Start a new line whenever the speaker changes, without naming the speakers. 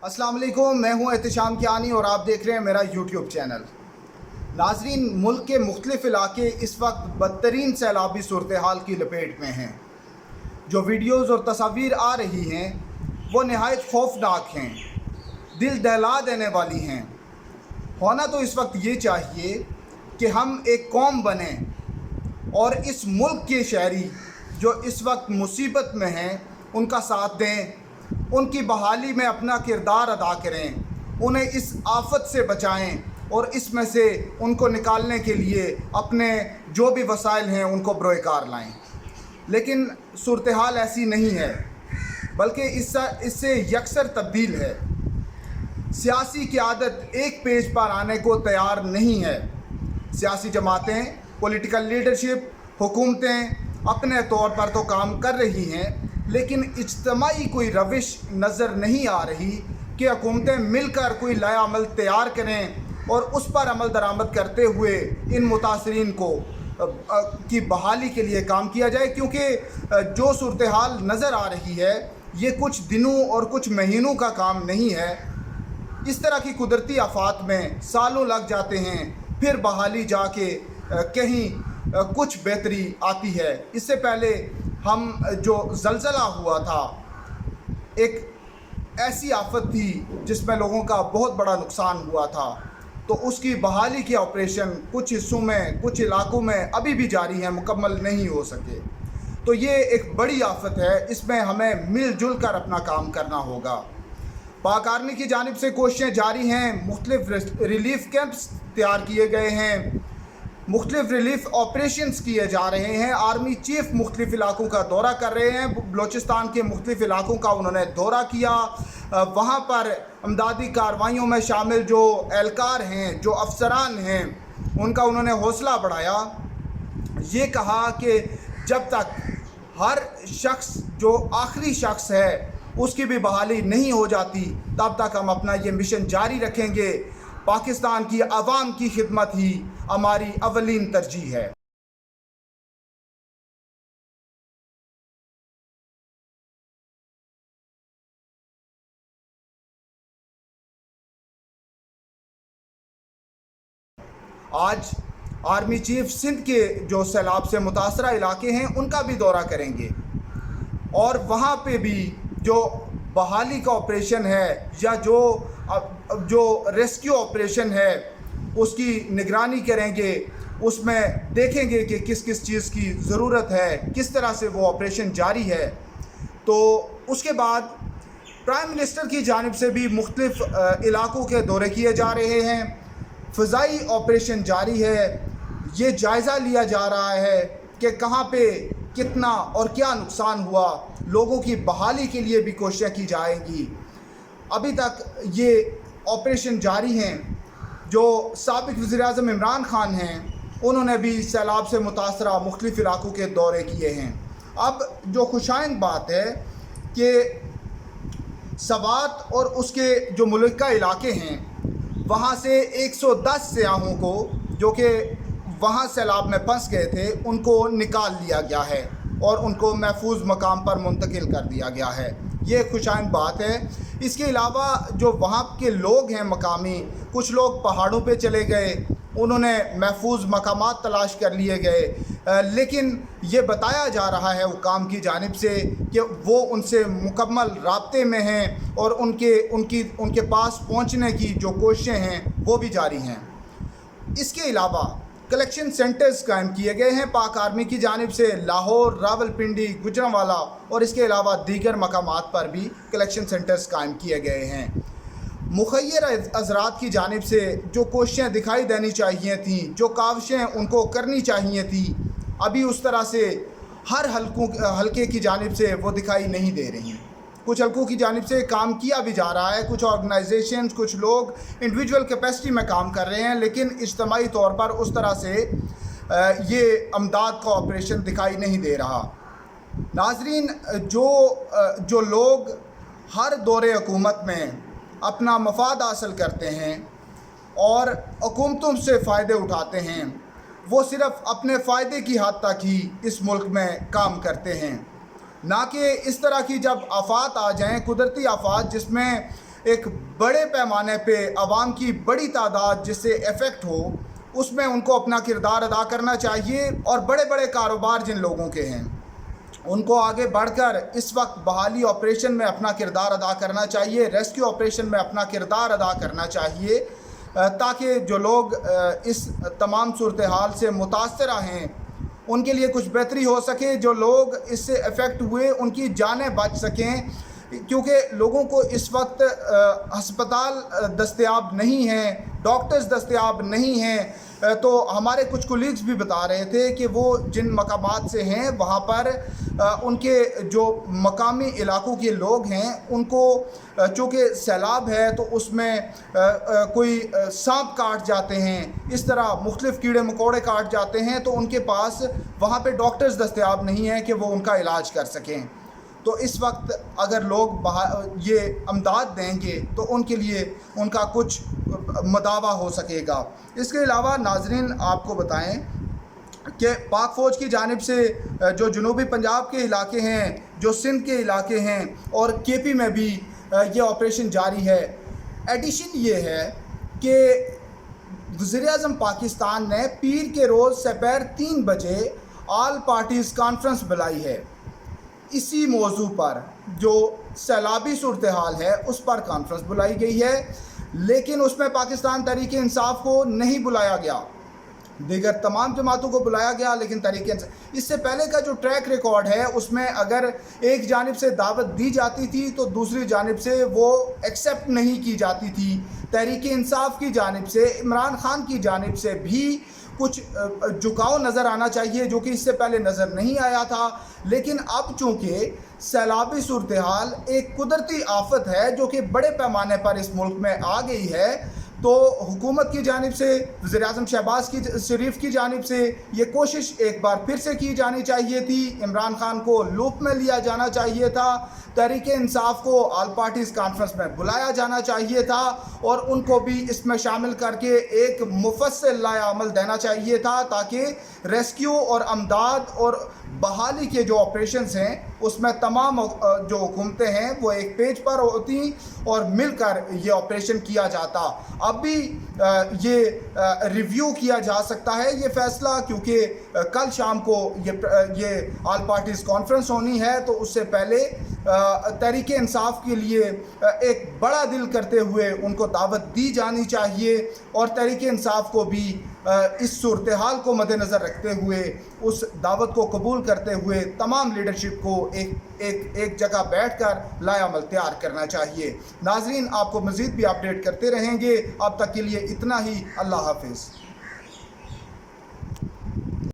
अस्सलाम वालेकुम, मैं हूं एहतिशाम कियानी और आप देख रहे हैं मेरा यूट्यूब चैनल। नाजरीन, मुल्क के मुख्तलिफ इलाके इस वक्त बदतरीन सैलाबी सूरत हाल की लपेट में हैं। जो वीडियोज़ और तस्वीर आ रही हैं वो नहायत खौफनाक हैं, दिल दहला देने वाली हैं। होना तो इस वक्त ये चाहिए कि हम एक कौम बने और इस मुल्क के शहरी जो इस वक्त मुसीबत में हैं उनका साथ दें, उनकी बहाली में अपना किरदार अदा करें, उन्हें इस आफत से बचाएं और इसमें से उनको निकालने के लिए अपने जो भी वसाइल हैं उनको बरोएकार लाएं। लेकिन सूरत हाल ऐसी नहीं है, बल्कि इससे यकसर तब्दील है। सियासी क़यादत एक पेज पर आने को तैयार नहीं है। सियासी जमातें, पॉलिटिकल लीडरशिप, हुकूमतें अपने तौर पर तो काम कर रही हैं, लेकिन इज्तमाई कोई रविश नज़र नहीं आ रही कि हुकूमतें मिलकर कोई नया अमल तैयार करें और उस पर अमल दरामद करते हुए इन मुतासरीन को की बहाली के लिए काम किया जाए। क्योंकि जो सूरत हाल नज़र आ रही है ये कुछ दिनों और कुछ महीनों का काम नहीं है। इस तरह की कुदरती आफात में सालों लग जाते हैं, फिर बहाली जाके कहीं कुछ बेहतरी आती है। इससे पहले हम जो ज़लज़ला हुआ था, एक ऐसी आफत थी जिसमें लोगों का बहुत बड़ा नुकसान हुआ था, तो उसकी बहाली के ऑपरेशन कुछ हिस्सों में, कुछ इलाकों में अभी भी जारी हैं, मुकम्मल नहीं हो सके। तो ये एक बड़ी आफत है, इसमें हमें मिलजुल कर अपना काम करना होगा। पाक आर्मी की जानिब से कोशिशें जारी हैं, मुख्तलिफ रिलीफ़ कैंप्स तैयार किए गए हैं, मुख्तलिफ रिलीफ ऑपरेशंस किए जा रहे हैं। आर्मी चीफ मुख्तलिफ इलाकों का दौरा कर रहे हैं। बलोचिस्तान के मुख्तलिफ इलाकों का उन्होंने दौरा किया। वहाँ पर अमदादी कार्रवाइयों में शामिल जो एहलकार हैं, जो अफसरान हैं, उनका उन्होंने हौसला बढ़ाया। ये कहा कि जब तक हर शख्स जो आखिरी शख्स है उसकी भी बहाली नहीं हो जाती, तब तक हम अपना ये मिशन जारी रखेंगे। पाकिस्तान की आवाम की खिदमत ही हमारी अवलीन तरजीह है। आज आर्मी चीफ सिंध के जो सैलाब से मुतासरा इलाके हैं उनका भी दौरा करेंगे और वहाँ पे भी जो बहाली का ऑपरेशन है या जो रेस्क्यू ऑपरेशन है उसकी निगरानी करेंगे। उसमें देखेंगे कि किस किस चीज़ की ज़रूरत है, किस तरह से वो ऑपरेशन जारी है। तो उसके बाद प्राइम मिनिस्टर की जानिब से भी मुख्तलिफ इलाकों के दौरे किए जा रहे हैं, फ़िज़ाई ऑपरेशन जारी है। ये जायज़ा लिया जा रहा है कि कहाँ पे कितना और क्या नुकसान हुआ, लोगों की बहाली के लिए भी कोशिशें की जाएंगी। अभी तक ये ऑपरेशन जारी हैं। जो साबिक़ वज़ीर-ए-आज़म इमरान खान हैं उन्होंने भी सैलाब से मुतासरा मुख्तलिफ इलाकों के दौरे किए हैं। अब जो खुशाइंद बात है कि सवात और उसके जो मुल्का इलाके हैं वहाँ से 110 सयाहों को जो कि वहाँ सैलाब में फंस गए थे उनको निकाल लिया गया है और उनको महफूज मकाम पर मुंतकिल कर दिया गया है। ये खुशाइंद बात है। इसके अलावा जो वहाँ के लोग हैं मकामी, कुछ लोग पहाड़ों पे चले गए, उन्होंने महफूज मकामात तलाश कर लिए गए, लेकिन ये बताया जा रहा है हुकाम की जानिब से कि वो उनसे मुकम्मल राब्ते में हैं और उनके पास पहुँचने की जो कोशिशें हैं वो भी जारी हैं। इसके अलावा कलेक्शन सेंटर्स कायम किए गए हैं पाक आर्मी की जानिब से, लाहौर, रावलपिंडी, गुजरांवाला और इसके अलावा दीगर मकामात पर भी कलेक्शन सेंटर्स कायम किए गए हैं। मुखय्यर हज़रात की जानिब से जो कोशिशें दिखाई देनी चाहिए थी, जो काविशें उनको करनी चाहिए थी, अभी उस तरह से हर हल्के की जानिब से वो दिखाई नहीं दे रही। कुछ हल्कों की जानिब से काम किया भी जा रहा है, कुछ ऑर्गेनाइजेशंस, कुछ लोग इंडिविजुअल कैपेसिटी में काम कर रहे हैं, लेकिन इज्तमाई तौर पर उस तरह से ये अमदाद का ऑपरेशन दिखाई नहीं दे रहा। नाजरीन, जो लोग हर दौरे हुकूमत में अपना मफाद हासिल करते हैं और हुकूमतों से फ़ायदे उठाते हैं, वो सिर्फ़ अपने फ़ायदे की हद तक ही इस मुल्क में काम करते हैं, ना कि इस तरह की जब आफात आ जाएं, कुदरती आफात जिसमें ایک بڑے پیمانے پہ عوام کی بڑی تعداد جس سے افیکٹ ہو اس میں ان کو اپنا کردار ادا کرنا چاہیے، اور بڑے بڑے کاروبار جن لوگوں کے ہیں ان کو آگے بڑھ کر اس وقت بحالی آپریشن میں اپنا کردار ادا کرنا چاہیے، ریسکیو آپریشن میں اپنا کردار ادا کرنا چاہیے، تاکہ جو لوگ اس تمام صورتحال سے متاثرہ ہیں ان کے لیے کچھ بہتری ہو سکے، جو لوگ اس سے افیکٹ ہوئے ان کی جانیں بچ سکیں، کیونکہ لوگوں کو اس وقت ہسپتال دستیاب نہیں ہیں، ڈاکٹرز دستیاب نہیں ہیں۔ تو ہمارے کچھ کولیگز بھی بتا رہے تھے کہ وہ جن مقامات سے ہیں وہاں پر ان کے جو مقامی علاقوں کے لوگ ہیں ان کو چونکہ سیلاب ہے تو اس میں کوئی سانپ کاٹ جاتے ہیں، اس طرح مختلف کیڑے مکوڑے کاٹ جاتے ہیں، تو ان کے پاس وہاں پہ ڈاکٹرز دستیاب نہیں ہیں کہ وہ ان کا علاج کر سکیں۔ تو اس وقت اگر لوگ یہ امداد دیں گے تو ان کے لیے ان کا کچھ مداوع ہو سکے گا۔ اس کے علاوہ ناظرین آپ کو بتائیں کہ پاک فوج کی جانب سے جو جنوبی پنجاب کے علاقے ہیں، جو سندھ کے علاقے ہیں اور کے پی میں بھی یہ آپریشن جاری ہے۔ ایڈیشن یہ ہے کہ وزیر اعظم پاکستان نے پیر کے روز سپہر 3 بجے آل پارٹیز کانفرنس بلائی ہے، اسی موضوع پر جو سیلابی صورتحال ہے اس پر کانفرنس بلائی گئی ہے، لیکن اس میں پاکستان تحریک انصاف کو نہیں بلایا گیا، دیگر تمام جماعتوں کو بلایا گیا، لیکن تحریک انصاف اس سے پہلے کا جو ٹریک ریکارڈ ہے اس میں اگر ایک جانب سے دعوت دی جاتی تھی تو دوسری جانب سے وہ ایکسیپٹ نہیں کی جاتی تھی۔ تحریک انصاف کی جانب سے، عمران خان کی جانب سے بھی کچھ جھکاؤ نظر آنا چاہیے جو کہ اس سے پہلے نظر نہیں آیا تھا، لیکن اب چونکہ سیلابی صورتحال ایک قدرتی آفت ہے جو کہ بڑے پیمانے پر اس ملک میں آ گئی ہے، تو حکومت کی جانب سے، وزیر اعظم شہباز شریف کی جانب سے یہ کوشش ایک بار پھر سے کی جانی چاہیے تھی، عمران خان کو لوپ میں لیا جانا چاہیے تھا، تحریک انصاف کو آل پارٹیز کانفرنس میں بلایا جانا چاہیے تھا اور ان کو بھی اس میں شامل کر کے ایک مفصل لائحہ عمل دینا چاہیے تھا، تاکہ ریسکیو اور امداد اور بحالی کے جو آپریشنز ہیں اس میں تمام جو حکومتیں ہیں وہ ایک پیج پر ہوتی اور مل کر یہ آپریشن کیا جاتا۔ اب بھی یہ ریویو کیا جا سکتا ہے یہ فیصلہ، کیونکہ کل شام کو یہ آل پارٹیز کانفرنس ہونی ہے، تو اس سے پہلے تحریک انصاف کے لیے ایک بڑا دل کرتے ہوئے ان کو دعوت دی جانی چاہیے، اور تحریک انصاف کو بھی اس صورتحال کو مد نظر رکھتے ہوئے اس دعوت کو قبول کرتے ہوئے تمام لیڈرشپ کو ایک جگہ بیٹھ کر لائحہ عمل تیار کرنا چاہیے۔ ناظرین آپ کو مزید بھی اپڈیٹ کرتے رہیں گے، اب تک کے لیے اتنا ہی، اللہ حافظ۔